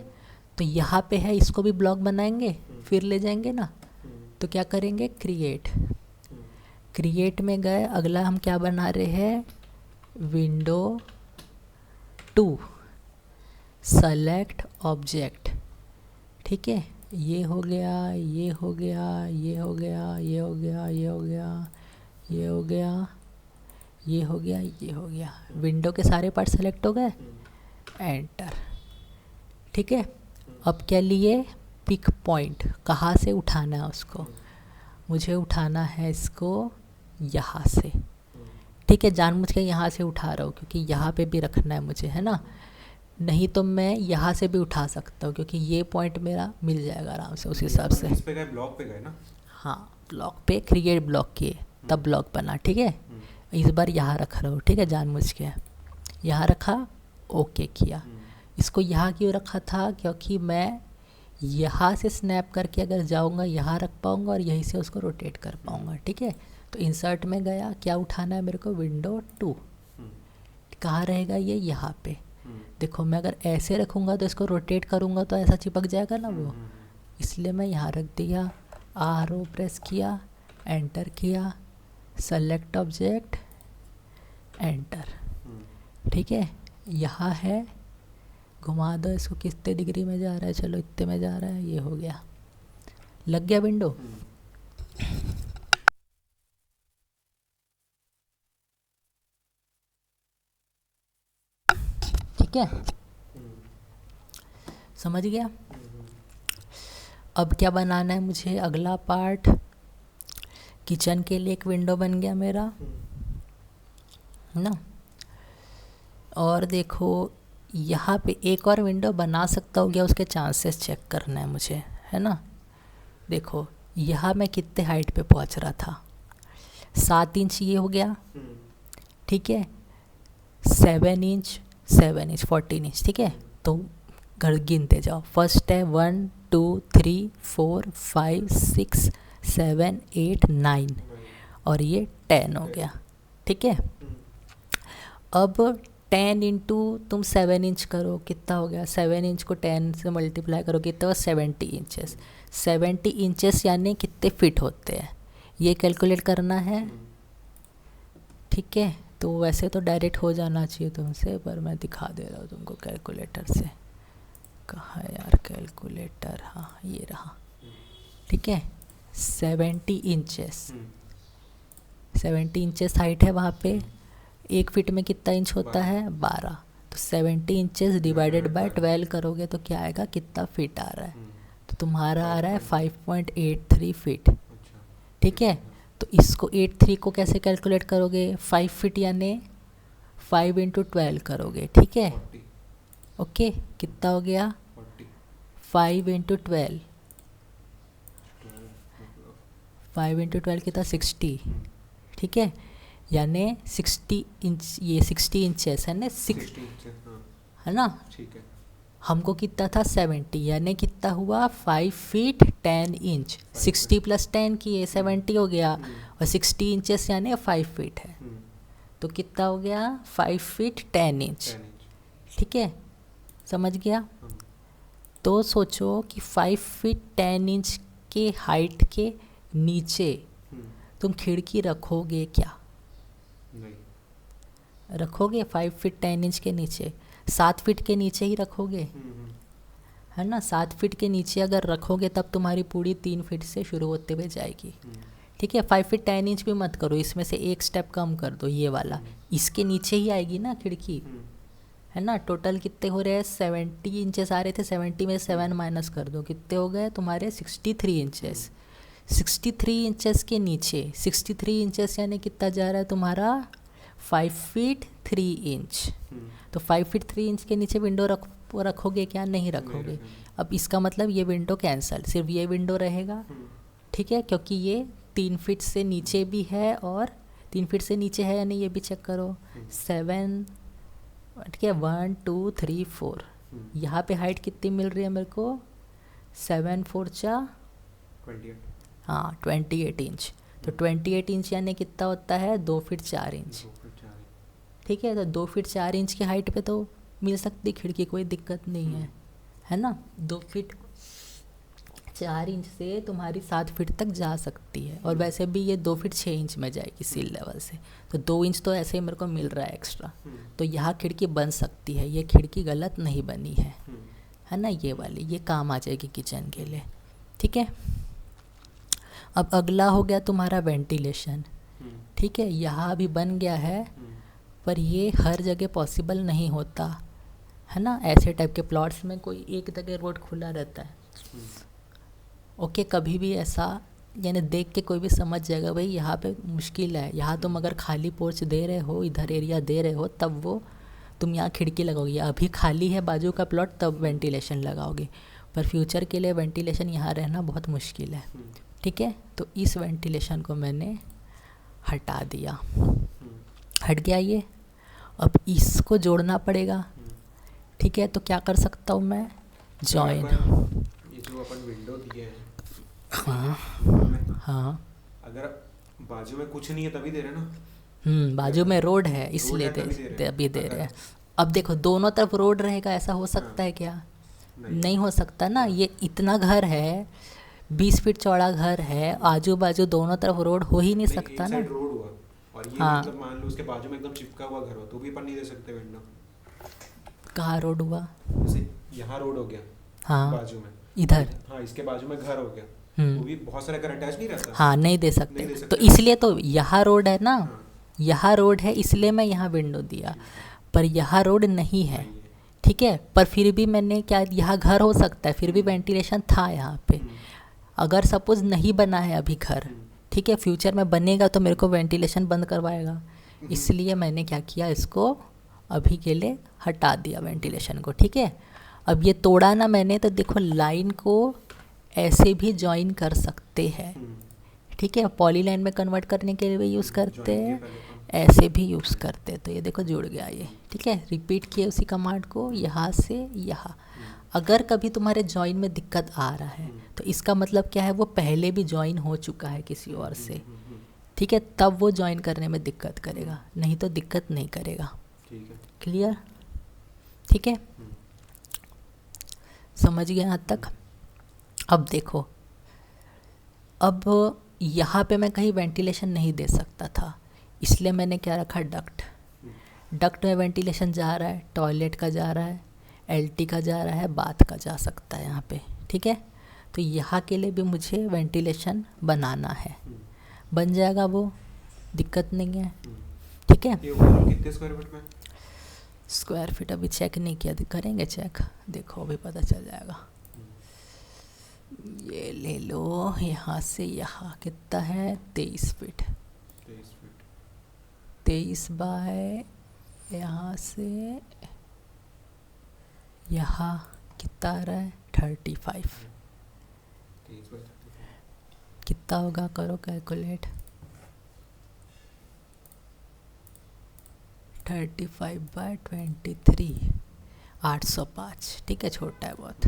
तो यहाँ पे है, इसको भी ब्लॉक बनाएंगे, फिर ले जाएंगे ना। तो क्या करेंगे, क्रिएट, क्रिएट में गए, अगला हम क्या बना रहे हैं, विंडो 2, सेलेक्ट ऑब्जेक्ट, ठीक है। ये हो गया, ये हो गया, ये हो गया, ये हो गया, ये हो गया, ये हो गया, ये हो गया, ये हो गया। विंडो के सारे पार्ट सेलेक्ट हो गए, एंटर, ठीक है। अब क्या लिए, पिक पॉइंट, कहाँ से उठाना है उसको, मुझे उठाना है इसको यहाँ से, ठीक है, जानबूझ के यहाँ से उठा रहा हूँ क्योंकि यहाँ पे भी रखना है मुझे, है ना। नहीं तो मैं यहाँ से भी उठा सकता हूँ क्योंकि ये पॉइंट मेरा मिल जाएगा आराम से उस हिसाब से। इस पे गए, ब्लॉक पे गए ना। हाँ, ब्लॉक पे क्रिएट ब्लॉक किए तब ब्लॉक बना, ठीक है। इस बार यहाँ रख रहा हूँ, ठीक है, जानबूझ के यहाँ रखा, ओके किया। इसको यहाँ क्यों रखा था, क्योंकि मैं यहाँ से स्नैप करके अगर जाऊँगा यहाँ रख पाऊँगा और यहीं से उसको रोटेट कर पाऊँगा, ठीक है। तो इंसर्ट में गया, क्या उठाना है मेरे को, विंडो 2। कहाँ रहेगा ये, यहाँ पे। देखो मैं अगर ऐसे रखूँगा तो इसको रोटेट करूँगा तो ऐसा चिपक जाएगा ना वो, इसलिए मैं यहाँ रख दिया। आर.ओ. प्रेस किया, एंटर किया, सेलेक्ट ऑब्जेक्ट, एंटर, ठीक है। यहाँ है, घुमा दो इसको, कितने डिग्री में जा रहा है, चलो इतने में जा रहा है, ये हो गया, लग गया विंडो। ठीक है, समझ गया। अब क्या बनाना है मुझे, अगला पार्ट, किचन के लिए एक विंडो बन गया मेरा, है ना। और देखो यहाँ पे एक और विंडो बना सकता हूँ क्या, उसके चांसेस चेक करना है मुझे, है ना। देखो यहाँ मैं कितने हाइट पे पहुँच रहा था, 7 इंच ये हो गया, ठीक है। 7 इंच 14 इंच, ठीक है। तो घर गिनते जाओ, फर्स्ट है 1 2 3 4 5 6 7 8 9 और ये 10 हो गया, ठीक है। अब 10 इंटू तुम 7 इंच करो, कितना हो गया, 7 इंच को 10 से मल्टीप्लाई करो, कितना 70 इंचेस। 70 इंचेस यानी कितने फिट होते हैं, ये कैलकुलेट करना है, ठीक है। तो वैसे तो डायरेक्ट हो जाना चाहिए तुमसे, पर मैं दिखा दे रहा हूँ तुमको कैलकुलेटर से। कहाँ यार कैलकुलेटर, हाँ ये रहा, ठीक है। 70 इंचेस, 70 इंचेस हाइट है वहाँ पे। 1 फीट में कितना इंच होता है, 12। तो 70 इंचेस डिवाइडेड बाय 12 करोगे तो क्या आएगा, कितना फीट आ रहा है, तो तुम्हारा आ रहा है 5.83 फीट, ठीक है। तो इसको 83 को कैसे कैलकुलेट करोगे, 5 फीट यानी 5 इंटू 12 करोगे, ठीक है। ओके, कितना हो गया, 5 इंटू 12, 5 इंटू 12 कितना 60, ठीक है। यानी 60 इंच, ये 60 इंचेस है ना, 60 है ना, ठीक है। हमको कितना था 70, यानी कितना हुआ 5 फीट 10 इंच, 60 प्लस 10 किए 70 हो गया, और 60 इंचेस यानी 5 फीट है, तो कितना हो गया 5 फीट 10 इंच, ठीक है, समझ गया। तो सोचो कि 5 फीट 10 इंच के हाइट के नीचे तुम खिड़की रखोगे क्या, नहीं रखोगे 5 फीट 10 इंच के नीचे, 7 फीट के नीचे ही रखोगे, है ना। 7 फीट के नीचे अगर रखोगे तब तुम्हारी पूरी 3 फीट से शुरू होते हुए जाएगी, ठीक है। 5 फीट 10 इंच भी मत करो, इसमें से एक स्टेप कम कर दो, ये वाला, इसके नीचे ही आएगी ना खिड़की, है ना। टोटल कितने हो रहे हैं, 70 इंचेस आ रहे थे, 70 में 7 माइनस कर दो, कितने हो गए तुम्हारे 63 इंचेस। 63 इंचेस के नीचे, 63 इंचेस यानी कितना जा रहा है तुम्हारा 5 फीट 3 इंच। तो 5 फीट 3 इंच के नीचे विंडो रखोगे क्या, नहीं रखोगे। अब इसका मतलब ये विंडो कैंसिल, सिर्फ ये विंडो रहेगा, ठीक है, क्योंकि ये 3 फीट से नीचे भी है और 3 फीट से नीचे है यानी ये भी चेक करो 7, ठीक है, 1 2 3 4, यहाँ पे हाइट कितनी मिल रही है मेरे को 7 4 चा 28, हाँ 28 इंच। तो 28 इंच यानी कितना होता है 2 फीट 4 इंच, ठीक है। तो 2 फीट 4 इंच की हाइट पे तो मिल सकती खिड़की, कोई दिक्कत नहीं है ना। 2 फीट 4 इंच से तुम्हारी 7 फीट तक जा सकती है, और वैसे भी ये 2 फीट 6 इंच में जाएगी सील लेवल से, तो 2 इंच तो ऐसे ही मेरे को मिल रहा है एक्स्ट्रा, तो यहाँ खिड़की बन सकती है, ये खिड़की गलत नहीं बनी है ना, ये वाली, ये काम आ जाएगी किचन के लिए, ठीक है। अब अगला हो गया तुम्हारा वेंटिलेशन, ठीक है। यहाँ भी बन गया है, पर ये हर जगह पॉसिबल नहीं होता, है ना। ऐसे टाइप के प्लॉट्स में कोई एक जगह रोड खुला रहता है, ओके, कभी भी ऐसा यानी देख के कोई भी समझ जाएगा भाई यहाँ पे मुश्किल है। यहाँ तुम अगर खाली पोर्च दे रहे हो, इधर एरिया दे रहे हो, तब वो तुम यहाँ खिड़की लगाओगे। अभी खाली है बाजू का प्लॉट तब वेंटिलेशन लगाओगे, पर फ्यूचर के लिए वेंटिलेशन यहाँ रहना बहुत मुश्किल है। ठीक है, तो इस वेंटिलेशन को मैंने हटा दिया, हट गया ये। अब इसको जोड़ना पड़ेगा। ठीक है, तो क्या कर सकता हूँ मैं, जॉइन। ये जो अपन विंडो दिए हैं, हाँ हाँ, अगर बाजू में कुछ नहीं है तभी दे रहे हैं ना। बाजू में रोड है इसलिए रोड है तभी दे रहे हैं। अभी दे रहे हैं। अब देखो दोनों तरफ रोड रहेगा, ऐसा हो सकता है क्या? नहीं हो सकता ना। ये इतना घर है, 20 फीट चौड़ा घर है, आजू बाजू दोनों तरफ रोड हो ही नहीं सकता एक ना। साइड रोड हुआ और ये हाँ। मतलब मान लो उसके बाजू में एकदम चिपका हुआ घर हो तो भी अपन नहीं दे सकते विंडो। कहाँ रोड हुआ? जैसे यहाँ रोड हो गया हाँ, बाजू में, इधर। हाँ इसके बाजू में घर हो गया, हम्म। वो भी बहुत सारे घर अटैच नहीं रहता। हाँ, नहीं दे नहीं सकते। दे तो सकते। इसलिए तो यहाँ रोड है ना, हाँ, यहाँ रोड है इसलिए मैं यहाँ विंडो दिया, पर यहाँ रोड नहीं है। नहीं है। ठीक है, पर फिर भी मैंने क्या, यहाँ घर हो सकता है, फिर भी वेंटिलेशन था यहाँ पे। अगर सपोज़ नहीं बना है अभी घर, ठीक है, फ्यूचर में बनेगा तो मेरे को वेंटिलेशन बंद करवाएगा, इसलिए मैंने क्या किया, इसको अभी के लिए हटा दिया वेंटिलेशन को। ठीक है, अब ये तोड़ा ना मैंने, तो देखो लाइन को ऐसे भी जॉइन कर सकते हैं। ठीक है, पॉली लाइन में कन्वर्ट करने के लिए भी यूज़ करते हैं, ऐसे भी यूज़ करते हैं। तो ये देखो जुड़ गया ये। ठीक है, रिपीट किए उसी कमांड को यहाँ से यहाँ। अगर कभी तुम्हारे जॉइन में दिक्कत आ रहा है तो इसका मतलब क्या है, वो पहले भी जॉइन हो चुका है किसी और से। ठीक है, तब वो जॉइन करने में दिक्कत करेगा, नहीं तो दिक्कत नहीं करेगा। ठीक है, क्लियर? ठीक है, समझ गए यहाँ तक? अब देखो, अब यहाँ पे मैं कहीं वेंटिलेशन नहीं दे सकता था, इसलिए मैंने क्या रखा, डक्ट। डक्ट में वेंटिलेशन जा रहा है, टॉयलेट का जा रहा है, एलटी का जा रहा है, बाथ का जा सकता है यहाँ पे। ठीक है, तो यहाँ के लिए भी मुझे वेंटिलेशन बनाना है, बन जाएगा वो, दिक्कत नहीं है। ठीक है, ये ओवरऑल कितने स्क्वायर फीट में? स्क्वायर फीट अभी चेक नहीं किया, करेंगे चेक, देखो अभी पता चल जाएगा। ये ले लो, यहाँ से यहाँ कितना है, 23 फीट। 23 फीट। 23 बाय यहाँ से यहाँ कितना आ रहा है, 35। 23 बाय 35 कितना होगा, करो कैलकुलेट। 35 बाय 23, 805। ठीक है, छोटा है बहुत।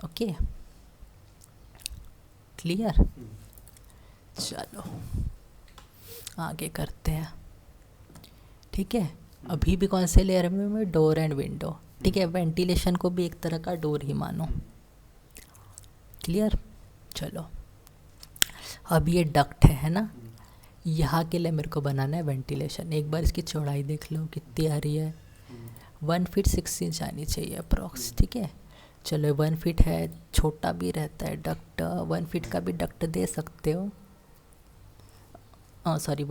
Okay, clear? चलो आगे करते हैं। ठीक है, अभी भी कौन से लेयर में, डोर एंड विंडो। ठीक है, वेंटिलेशन को भी एक तरह का डोर ही मानो। क्लियर? चलो, अब ये डक्ट है ना, यहाँ के लिए मेरे को बनाना है वेंटिलेशन। एक बार इसकी चौड़ाई देख लो कितनी आ रही है, 1 फीट 6 इंच आनी चाहिए अप्रॉक्स। ठीक है, चलो 1 फीट है, छोटा भी रहता है डक्ट, 1 फीट का भी डक्ट दे सकते हो। सॉरी,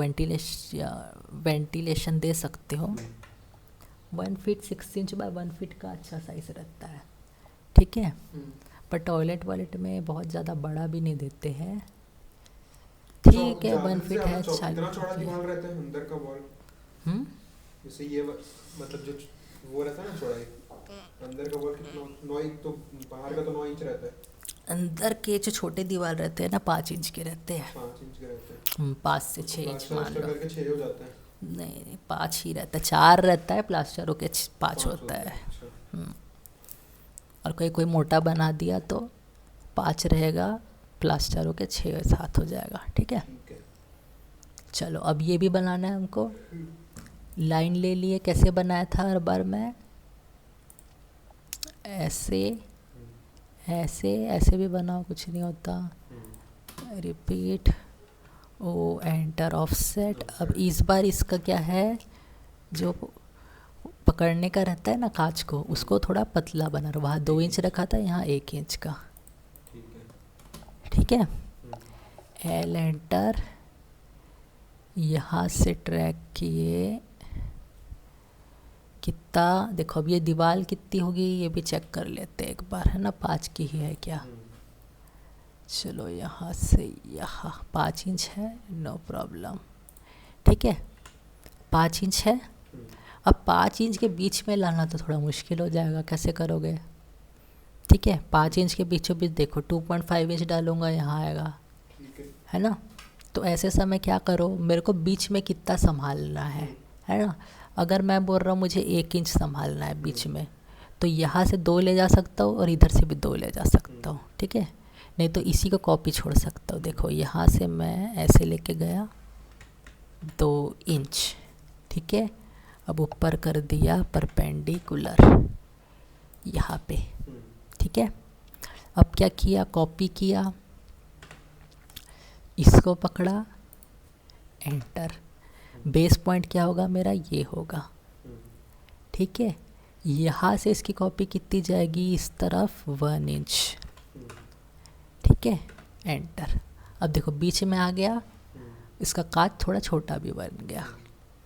वेंटिलेशन दे सकते हो। 1 फीट 6 इंच बाय 1 फीट का अच्छा साइज रहता है। ठीक है, पर टॉयलेट वॉलेट में बहुत ज़्यादा बड़ा भी नहीं देते हैं। ठीक है, 1 फीट है, कितना चौड़ा दीवार रहता है अंदर का वॉल? जैसे ये मतलब जो वो रहता है ना चौड़ाई, अंदर का वॉल कितना, 9 इंच, तो बाहर का तो 9 इंच रहता है। अंदर के जो छोटे दीवार रहते हैं ना, 5 इंच के रहते हैं। 5 इंच के रहते हैं। 5 से 6 इंच मान लो। करके 6 हो जाता है। नहीं, 5 ही रहता है, 4 रहता है, प्लास्टर होके 5 होता है। और कोई मोटा बना दिया तो 5 रहेगा, प्लास्टर होके 6-7 हो जाएगा। ठीक है, चलो अब ये भी बनाना है हमको। लाइन ले लिए, कैसे बनाया था हर बार मैं, ऐसे ऐसे ऐसे भी बनाओ, कुछ नहीं होता। Repeat, O enter, offset. अब इस बार इसका क्या है, जो पकड़ने का रहता है ना कांच को, उसको थोड़ा पतला बना रहा। वहाँ 2 इंच रखा था, यहाँ 1 इंच का। ठीक है, एल एंटर, यहाँ से ट्रैक किए, कितना देखो। अब ये दीवार कितनी होगी ये भी चेक कर लेते हैं एक बार, है ना, 5 की ही है क्या। चलो यहाँ से यहाँ 5 इंच है, नो प्रॉब्लम, ठीक है 5 इंच है। अब 5 इंच के बीच में लाना तो थोड़ा मुश्किल हो जाएगा, कैसे करोगे? ठीक है 5 इंच के बीचों बीच देखो 2.5 इंच डालूँगा, यहाँ आएगा, है ना। तो ऐसे समय क्या करो, मेरे को बीच में कितना संभालना है ना। अगर मैं बोल रहा हूँ मुझे 1 इंच संभालना है बीच में, तो यहाँ से 2 ले जा सकता हूँ और इधर से भी 2 ले जा सकता हूँ, ठीक है। नहीं तो इसी को कॉपी छोड़ सकता हूँ। देखो यहाँ से मैं ऐसे लेके गया 2 इंच, ठीक है। अब ऊपर कर दिया परपेंडिकुलर यहाँ पे, ठीक है। अब क्या किया, कॉपी किया, इसको पकड़ा, एंटर। बेस पॉइंट क्या होगा मेरा, ये होगा, ठीक है। यहाँ से इसकी कॉपी कितनी जाएगी, इस तरफ 1 इंच, ठीक है, एंटर। अब देखो बीच में आ गया, इसका काट थोड़ा छोटा भी बन गया,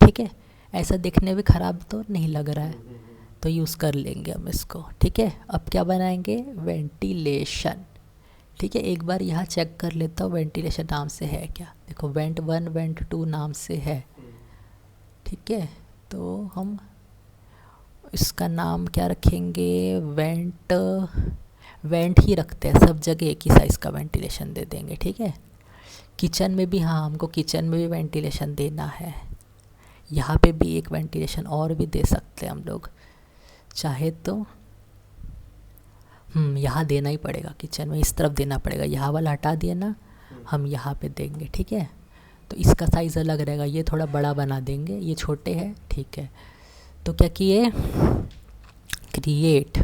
ठीक है। ऐसा दिखने में ख़राब तो नहीं लग रहा है, तो यूज़ कर लेंगे हम इसको, ठीक है। अब क्या बनाएंगे, वेंटिलेशन, ठीक है। एक बार यहाँ चेक कर लेता हूँ वेंटिलेशन नाम से है क्या। देखो वेंट 1 वेंट 2 नाम से है, ठीक है। तो हम इसका नाम क्या रखेंगे, वेंट ही रखते हैं, सब जगह एक ही साइज़ का वेंटिलेशन दे देंगे, ठीक है। किचन में भी, हाँ हमको किचन में भी वेंटिलेशन देना है, यहाँ पे भी एक वेंटिलेशन और भी दे सकते हैं हम लोग चाहे तो। यहाँ देना ही पड़ेगा, किचन में इस तरफ देना पड़ेगा, यहाँ वाला हटा दिया ना, हम यहाँ पे देंगे, ठीक है। तो इसका साइज़ अलग रहेगा, ये थोड़ा बड़ा बना देंगे, ये छोटे हैं, ठीक है। तो क्या किए, क्रिएट,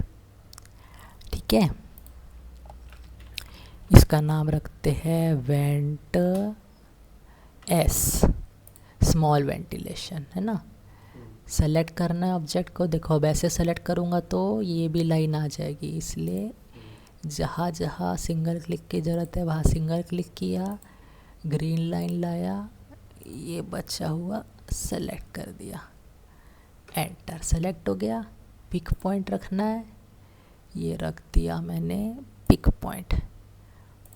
ठीक है। इसका नाम रखते हैं वेंट एस, स्मॉल वेंटिलेशन, है ना। सेलेक्ट करना है ऑब्जेक्ट को, देखो अब ऐसे सेलेक्ट करूँगा तो ये भी लाइन आ जाएगी, इसलिए जहाँ जहाँ सिंगल क्लिक की ज़रूरत है वहाँ सिंगल क्लिक किया, ग्रीन लाइन लाया, ये बचा हुआ सेलेक्ट कर दिया, एंटर। सेलेक्ट हो गया। पिक पॉइंट रखना है, ये रख दिया मैंने पिक पॉइंट,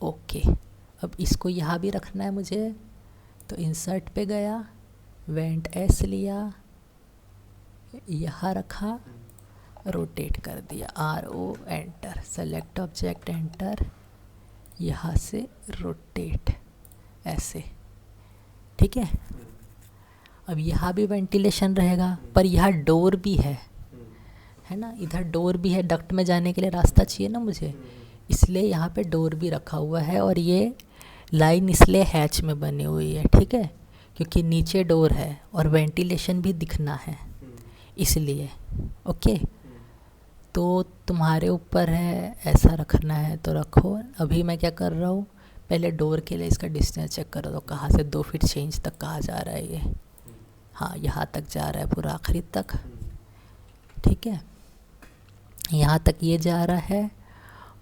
ओके। अब इसको यहाँ भी रखना है मुझे, तो इंसर्ट पे गया, वेंट एस लिया, यहाँ रखा, रोटेट कर दिया, RO, enter. Select object, enter, यहाँ से रोटेट, ऐसे, ठीक है। अब यहाँ भी वेंटिलेशन रहेगा, पर यहाँ डोर भी है ना, इधर डोर भी है, डक्ट में जाने के लिए रास्ता चाहिए ना मुझे, इसलिए यहाँ पे डोर भी रखा हुआ है। और ये लाइन इसलिए हैच में बनी हुई है, ठीक है, क्योंकि नीचे डोर है और वेंटिलेशन भी दिखना है इसलिए, ओके। तो तुम्हारे ऊपर है, ऐसा रखना है तो रखो। अभी मैं क्या कर रहा हूँ, पहले डोर के लिए इसका डिस्टेंस चेक करो, तो कहाँ से 2 फीट 6 इंच तक कहाँ जा रहा है ये, हाँ यहाँ तक जा रहा है, पूरा आखिरी तक, ठीक है, यहाँ तक ये जा रहा है।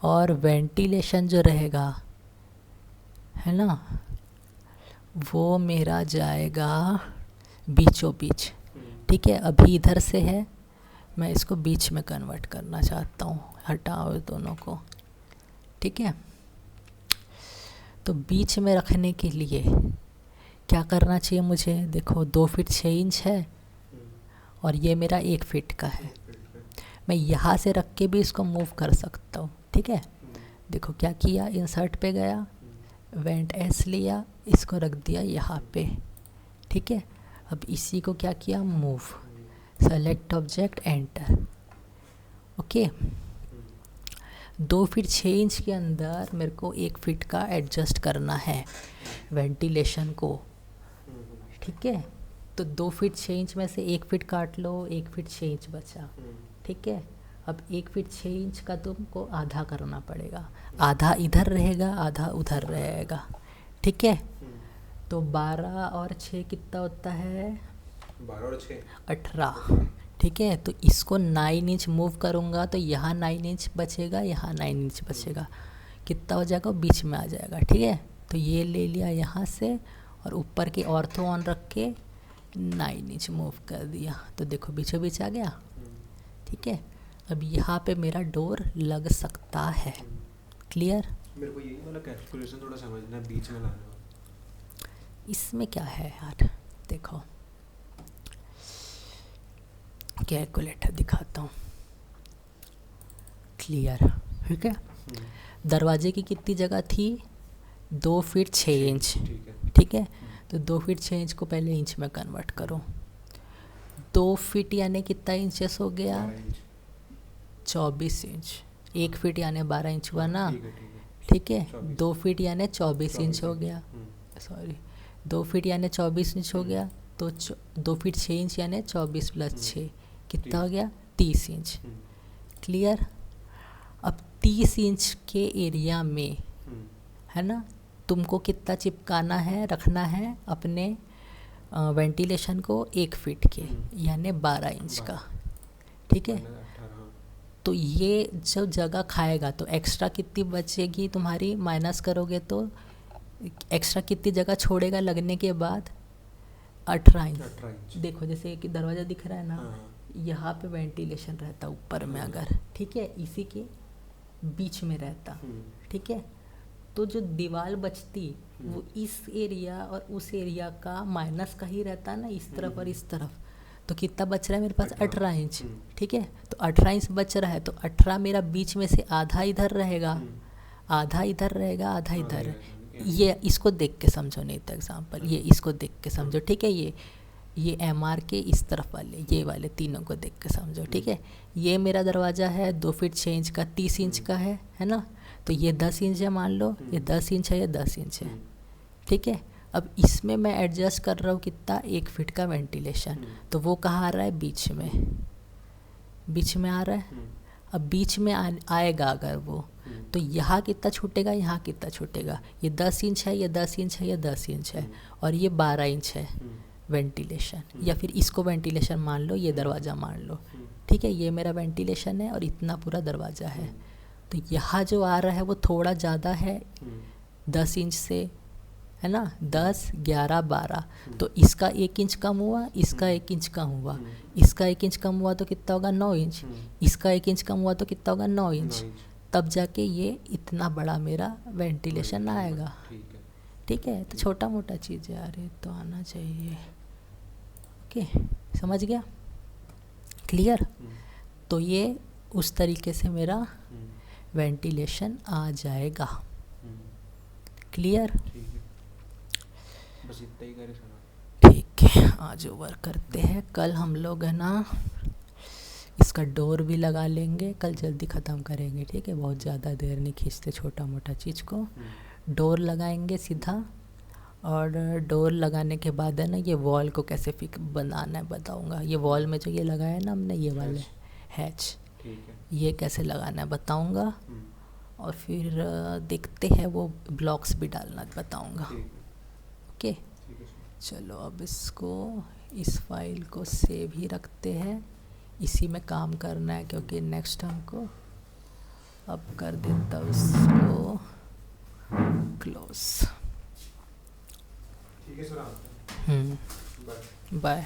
और वेंटिलेशन जो रहेगा, है ना, वो मेरा जाएगा बीचों बीच, ठीक है। अभी इधर से है, मैं इसको बीच में कन्वर्ट करना चाहता हूँ, हटाओ दोनों को, ठीक है। तो बीच में रखने के लिए क्या करना चाहिए मुझे, देखो 2 फीट 6 इंच है और ये मेरा 1 फीट का है, मैं यहाँ से रख के भी इसको मूव कर सकता हूँ, ठीक है। देखो क्या किया, इंसर्ट पे गया, वेंट एस लिया, इसको रख दिया यहाँ पे, ठीक है। अब इसी को क्या किया, move, select object, enter, okay. 2 feet 6 inch के अंदर मेरे को 1 फीट का एडजस्ट करना है वेंटिलेशन को, ठीक है। तो 2 फीट 6 इंच में से 1 फीट काट लो, 1 फीट 6 इंच बचा, ठीक है। अब 1 फीट 6 इंच का तुमको आधा करना पड़ेगा, आधा इधर रहेगा, आधा उधर रहेगा, ठीक है। तो 12 और 6 कितना होता है, 12 और 6 18, ठीक है। तो इसको 9 इंच मूव करूँगा तो यहाँ 9 इंच बचेगा, यहाँ 9 इंच बचेगा, कितना हो जाएगा, बीच में आ जाएगा, ठीक है। तो ये ले लिया यहाँ से और ऊपर की ऑर्थो ऑन रख के 9 इंच मूव कर दिया, तो देखो बीचों बीच आ गया, ठीक है। अब यहाँ पे मेरा डोर लग सकता है, क्लियर। मेरे को यही वाला कैलकुलेशन थोड़ा समझना है, बीच में लाने वाला। इसमें क्या है यार, देखो कैलकुलेटर दिखाता हूँ, क्लियर, ठीक है। दरवाजे की कितनी जगह थी, 2 फीट 6 इंच, ठीक है। तो 2 फीट 6 इंच को पहले इंच में कन्वर्ट करो। 2 फीट यानी कितना इंचेस हो गया, 24 इंच। 1 फीट यानी 12 इंच हुआ ना, ठीक है। 2 फीट यानी 24 इंच हो गया, सॉरी 2 फीट यानी 24 इंच हो गया। तो 2 फीट 6 इंच यानी 24 प्लस 6 कितना हो गया, 30 इंच, क्लियर। अब 30 इंच के एरिया में है ना, तुमको कितना चिपकाना है, रखना है अपने वेंटिलेशन को 1 फीट के यानी 12 इंच का, ठीक है। तो ये जो जगह खाएगा तो एक्स्ट्रा कितनी बचेगी तुम्हारी, माइनस करोगे तो एक्स्ट्रा कितनी जगह छोड़ेगा लगने के बाद, 18 इंच। देखो जैसे कि दरवाज़ा दिख रहा है ना, यहाँ पे वेंटिलेशन रहता ऊपर में अगर, ठीक है, इसी के बीच में रहता, ठीक है। तो जो दीवार बचती वो इस एरिया और उस एरिया का माइनस का ही रहता ना, इस तरफ और इस तरफ। तो कितना बच रहा है मेरे पास, 18 इंच, ठीक है। तो 18 इंच बच रहा है, तो 18 मेरा बीच में से आधा इधर रहेगा, आधा इधर रहेगा, आधा इधर। ये इसको देख के समझो, नहीं तो एग्जाम्पल ये इसको देख के समझो, ठीक है। ये MR के इस तरफ वाले, ये वाले तीनों को देख के समझो, ठीक है। ये मेरा दरवाज़ा है 2 फीट 6 इंच का, 30 इंच का है ना। तो ये 10 इंच है मान लो, ये 10 इंच है, ये 10 इंच है, ठीक है। अब इसमें मैं एडजस्ट कर रहा हूँ कितना, 1 फीट का वेंटिलेशन। तो वो कहाँ आ रहा है, बीच में, बीच में आ रहा है। अब बीच में आएगा अगर वो, तो यहाँ कितना छूटेगा, यहाँ कितना छूटेगा, ये 10 इंच है, ये 10 इंच है, ये 10 इंच है, और ये 12 इंच है वेंटिलेशन, या फिर इसको वेंटिलेशन मान लो, ये दरवाज़ा मान लो, ठीक है। ये मेरा वेंटिलेशन है और इतना पूरा दरवाज़ा है। तो यहाँ जो आ रहा है वो थोड़ा ज़्यादा है 10 इंच से, है ना, 10, 11, 12। तो इसका 1 इंच कम हुआ, इसका 1 इंच कम हुआ, इसका 1 इंच कम हुआ तो कितना होगा, 9 इंच। इसका 1 इंच कम हुआ तो कितना होगा, 9 इंच। तब जाके ये इतना बड़ा मेरा वेंटिलेशन आएगा, ठीक है। तो छोटा मोटा चीज़ है यार, ये तो आना चाहिए, ओके, समझ गया, क्लियर। तो ये उस तरीके से मेरा वेंटिलेशन आ जाएगा, क्लियर। बस इतना ही करे सर, ठीक है। आज ओवर करते हैं, कल हम लोग है ना इसका डोर भी लगा लेंगे, कल जल्दी ख़त्म करेंगे, ठीक है। बहुत ज़्यादा देर नहीं खींचते छोटा मोटा चीज़ को। डोर लगाएंगे सीधा, और डोर लगाने के बाद है ना ये वॉल को कैसे बनाना है बताऊंगा। ये वॉल में जो ये लगाया है ना हमने, ये वाले हैच, ये कैसे लगाना है बताऊंगा। और फिर देखते हैं वो ब्लॉक्स भी डालना बताऊंगा, ओके। चलो अब इसको, इस फाइल को सेव ही रखते हैं, इसी में काम करना है, क्योंकि नेक्स्ट हमको अब कर देता हूँ इसको क्लोज। ठीक है सर, बाय।